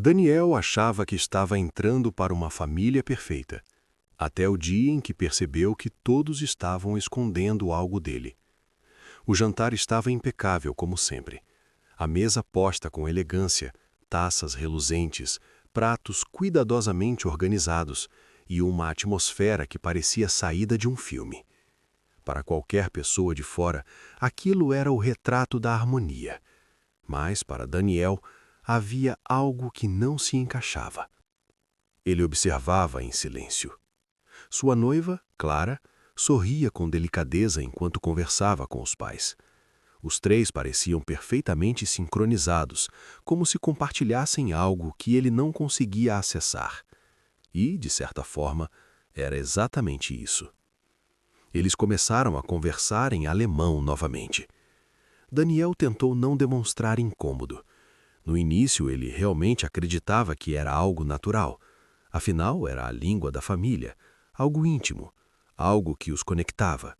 Daniel achava que estava entrando para uma família perfeita, até o dia em que percebeu que todos estavam escondendo algo dele. O jantar estava impecável, como sempre. A mesa posta com elegância, taças reluzentes, pratos cuidadosamente organizados e uma atmosfera que parecia saída de um filme. Para qualquer pessoa de fora, aquilo era o retrato da harmonia. Mas, para Daniel, havia algo que não se encaixava. Ele observava em silêncio. Sua noiva, Clara, sorria com delicadeza enquanto conversava com os pais. Os três pareciam perfeitamente sincronizados, como se compartilhassem algo que ele não conseguia acessar. E, de certa forma, era exatamente isso. Eles começaram a conversar em alemão novamente. Daniel tentou não demonstrar incômodo. No início, ele realmente acreditava que era algo natural. Afinal, era a língua da família, algo íntimo, algo que os conectava.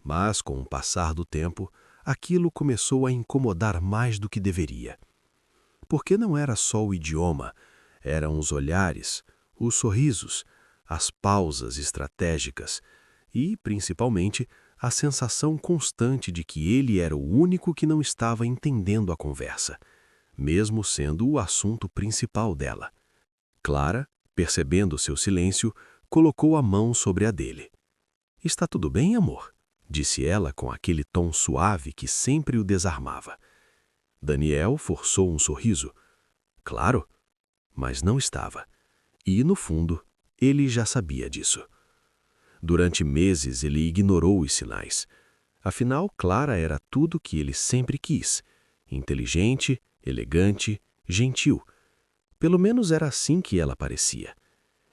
Mas, com o passar do tempo, aquilo começou a incomodar mais do que deveria. Porque não era só o idioma, eram os olhares, os sorrisos, as pausas estratégicas e, principalmente, a sensação constante de que ele era o único que não estava entendendo a conversa, mesmo sendo o assunto principal dela. Clara, percebendo seu silêncio, colocou a mão sobre a dele. "Está tudo bem, amor?", disse ela com aquele tom suave que sempre o desarmava. Daniel forçou um sorriso. Claro, mas não estava. E, no fundo, ele já sabia disso. Durante meses ele ignorou os sinais. Afinal, Clara era tudo que ele sempre quis. Inteligente, elegante, gentil. Pelo menos era assim que ela parecia.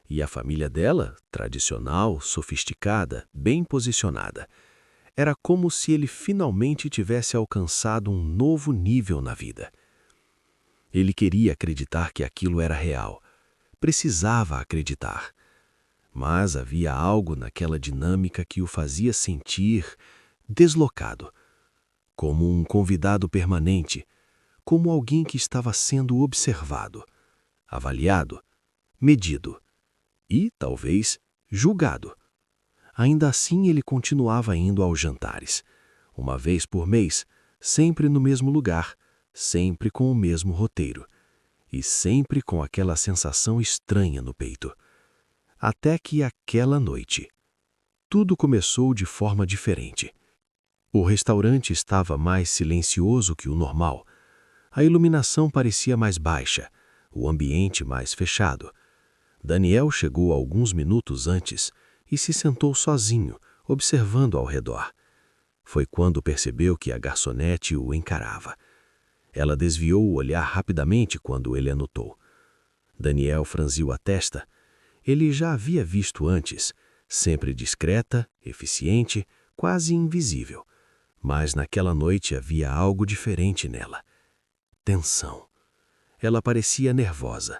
E a família dela, tradicional, sofisticada, bem posicionada. Era como se ele finalmente tivesse alcançado um novo nível na vida. Ele queria acreditar que aquilo era real. Precisava acreditar. Mas havia algo naquela dinâmica que o fazia sentir deslocado, como um convidado permanente, como alguém que estava sendo observado, avaliado, medido e, talvez, julgado. Ainda assim, ele continuava indo aos jantares, uma vez por mês, sempre no mesmo lugar, sempre com o mesmo roteiro, e sempre com aquela sensação estranha no peito. Até que aquela noite, tudo começou de forma diferente. O restaurante estava mais silencioso que o normal. A iluminação parecia mais baixa, o ambiente mais fechado. Daniel chegou alguns minutos antes e se sentou sozinho, observando ao redor. Foi quando percebeu que a garçonete o encarava. Ela desviou o olhar rapidamente quando ele a notou. Daniel franziu a testa. Ele já havia visto antes, sempre discreta, eficiente, quase invisível. Mas naquela noite havia algo diferente nela. Tensão. Ela parecia nervosa.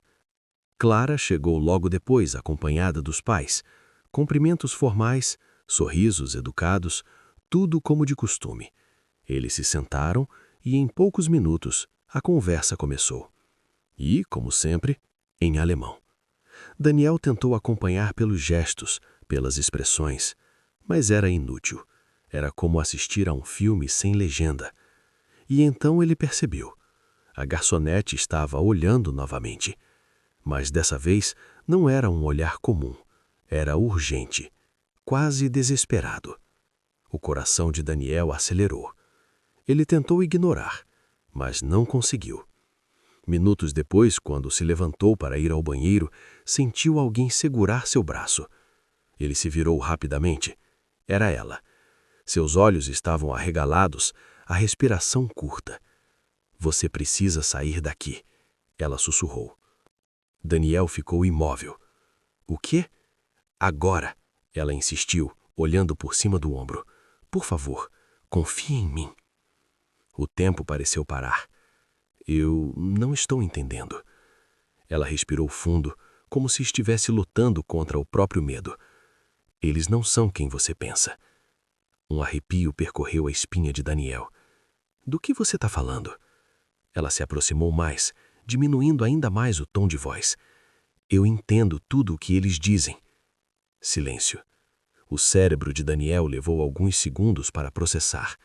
Clara chegou logo depois, acompanhada dos pais. Cumprimentos formais, sorrisos educados, tudo como de costume. Eles se sentaram e, em poucos minutos, a conversa começou. E, como sempre, em alemão. Daniel tentou acompanhar pelos gestos, pelas expressões, mas era inútil. Era como assistir a um filme sem legenda. E então ele percebeu. A garçonete estava olhando novamente. Mas dessa vez não era um olhar comum. Era urgente, quase desesperado. O coração de Daniel acelerou. Ele tentou ignorar, mas não conseguiu. Minutos depois, quando se levantou para ir ao banheiro, sentiu alguém segurar seu braço. Ele se virou rapidamente. Era ela. Seus olhos estavam arregalados, a respiração curta. "Você precisa sair daqui", ela sussurrou. Daniel ficou imóvel. "O quê?" "Agora", ela insistiu, olhando por cima do ombro. "Por favor, confie em mim." O tempo pareceu parar. "Eu não estou entendendo." Ela respirou fundo, como se estivesse lutando contra o próprio medo. "Eles não são quem você pensa." Um arrepio percorreu a espinha de Daniel. "Do que você está falando?" Ela se aproximou mais, diminuindo ainda mais o tom de voz. Eu entendo tudo o que eles dizem. Silêncio. O cérebro de Daniel levou alguns segundos para processar.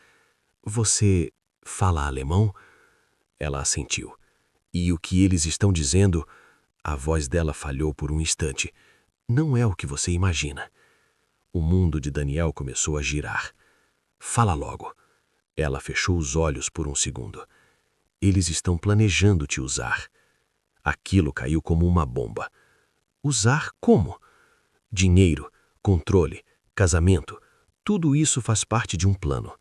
Você fala alemão? Ela assentiu. E o que eles estão dizendo? A voz dela falhou por um instante. Não é o que você imagina. O mundo de Daniel começou a girar. Fala logo. Ela fechou os olhos por um segundo. Eles estão planejando te usar. Aquilo caiu como uma bomba. Usar como? Dinheiro, controle, casamento, tudo isso faz parte de um plano.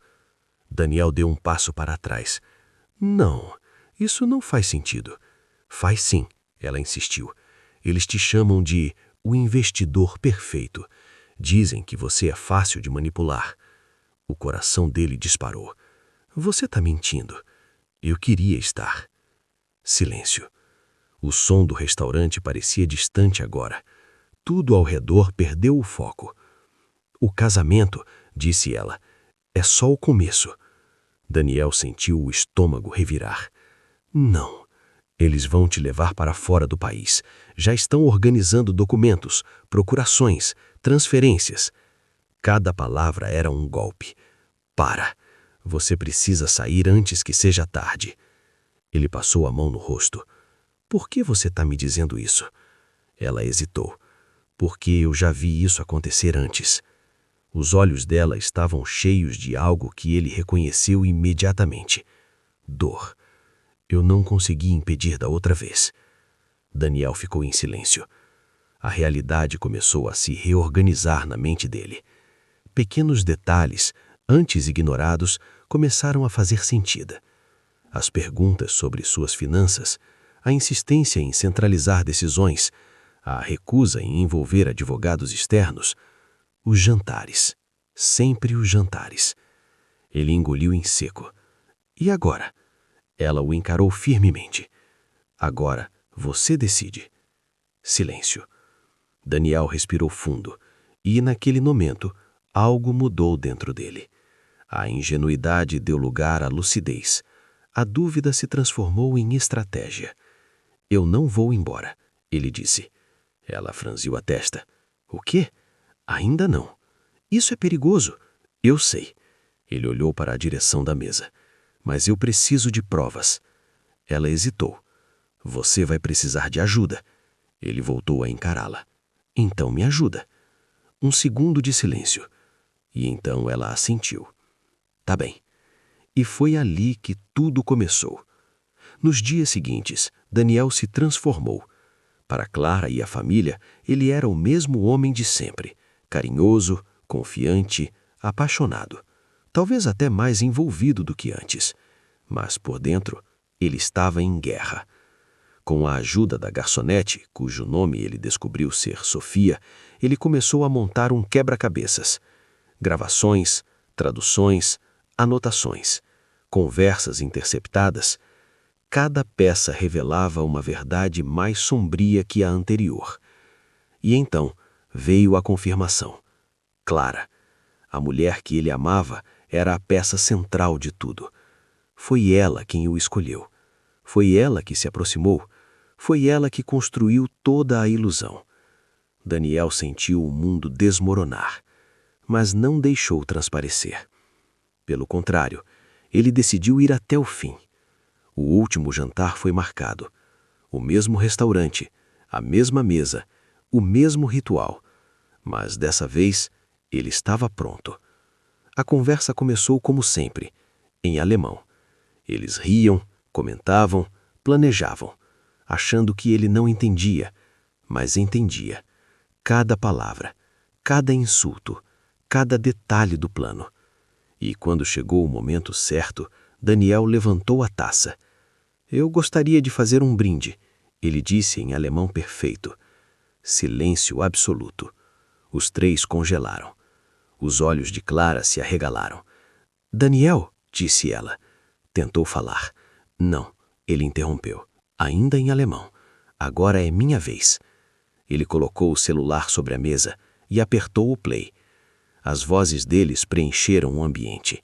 Daniel deu um passo para trás. Não, isso não faz sentido. Faz sim, ela insistiu. Eles te chamam de o investidor perfeito. Dizem que você é fácil de manipular. O coração dele disparou. Você está mentindo. Eu queria estar. Silêncio. O som do restaurante parecia distante agora. Tudo ao redor perdeu o foco. O casamento, disse ela, é só o começo. Daniel sentiu o estômago revirar. Não. Eles vão te levar para fora do país. Já estão organizando documentos, procurações, transferências. Cada palavra era um golpe. Para. Você precisa sair antes que seja tarde. Ele passou a mão no rosto. Por que você está me dizendo isso? Ela hesitou. Porque eu já vi isso acontecer antes. Os olhos dela estavam cheios de algo que ele reconheceu imediatamente. Dor. Eu não consegui impedir da outra vez. Daniel ficou em silêncio. A realidade começou a se reorganizar na mente dele. Pequenos detalhes, antes ignorados, começaram a fazer sentido. As perguntas sobre suas finanças, a insistência em centralizar decisões, a recusa em envolver advogados externos, os jantares, sempre os jantares. Ele engoliu em seco. E agora? Ela o encarou firmemente. Agora, você decide. Silêncio. Daniel respirou fundo, e naquele momento, algo mudou dentro dele. A ingenuidade deu lugar à lucidez. A dúvida se transformou em estratégia. Eu não vou embora, ele disse. Ela franziu a testa. O quê? Ainda não. Isso é perigoso. Eu sei. Ele olhou para a direção da mesa. Mas eu preciso de provas. Ela hesitou. Você vai precisar de ajuda. Ele voltou a encará-la. Então me ajuda. Um segundo de silêncio. E então ela assentiu. Tá bem. E foi ali que tudo começou. Nos dias seguintes, Daniel se transformou. Para Clara e a família, ele era o mesmo homem de sempre, carinhoso, confiante, apaixonado, talvez até mais envolvido do que antes. Mas por dentro, ele estava em guerra. Com a ajuda da garçonete, cujo nome ele descobriu ser Sofia, ele começou a montar um quebra-cabeças. Gravações, traduções, anotações, conversas interceptadas. Cada peça revelava uma verdade mais sombria que a anterior. E então veio a confirmação. Clara, a mulher que ele amava, era a peça central de tudo. Foi ela quem o escolheu. Foi ela que se aproximou. Foi ela que construiu toda a ilusão. Daniel sentiu o mundo desmoronar, mas não deixou transparecer. Pelo contrário, ele decidiu ir até o fim. O último jantar foi marcado. O mesmo restaurante, a mesma mesa, o mesmo ritual. Mas dessa vez, ele estava pronto. A conversa começou como sempre, em alemão. Eles riam, comentavam, planejavam, achando que ele não entendia, mas entendia. Cada palavra, cada insulto, cada detalhe do plano. E quando chegou o momento certo, Daniel levantou a taça. Eu gostaria de fazer um brinde, ele disse em alemão perfeito. Silêncio absoluto. Os três congelaram. Os olhos de Clara se arregalaram. Daniel, disse ela. Tentou falar. Não, ele interrompeu, ainda em alemão. Agora é minha vez. Ele colocou o celular sobre a mesa e apertou o play. As vozes deles preencheram o ambiente.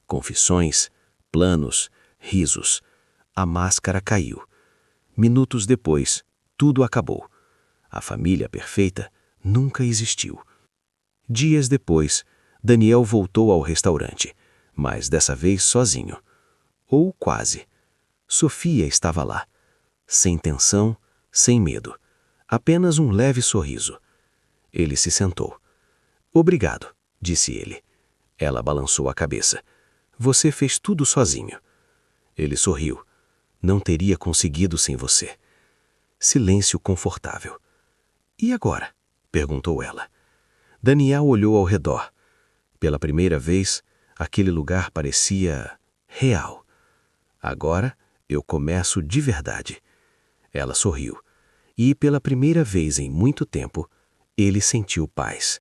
Confissões, planos, risos. A máscara caiu. Minutos depois, tudo acabou. A família perfeita nunca existiu. Dias depois, Daniel voltou ao restaurante, mas dessa vez sozinho. Ou quase. Sofia estava lá, sem tensão, sem medo. Apenas um leve sorriso. Ele se sentou. "Obrigado", disse ele. Ela balançou a cabeça. "Você fez tudo sozinho." Ele sorriu. "Não teria conseguido sem você." Silêncio confortável. "E agora?" perguntou ela. Daniel olhou ao redor. Pela primeira vez, aquele lugar parecia real. "Agora eu começo de verdade." Ela sorriu. E, pela primeira vez em muito tempo, ele sentiu paz.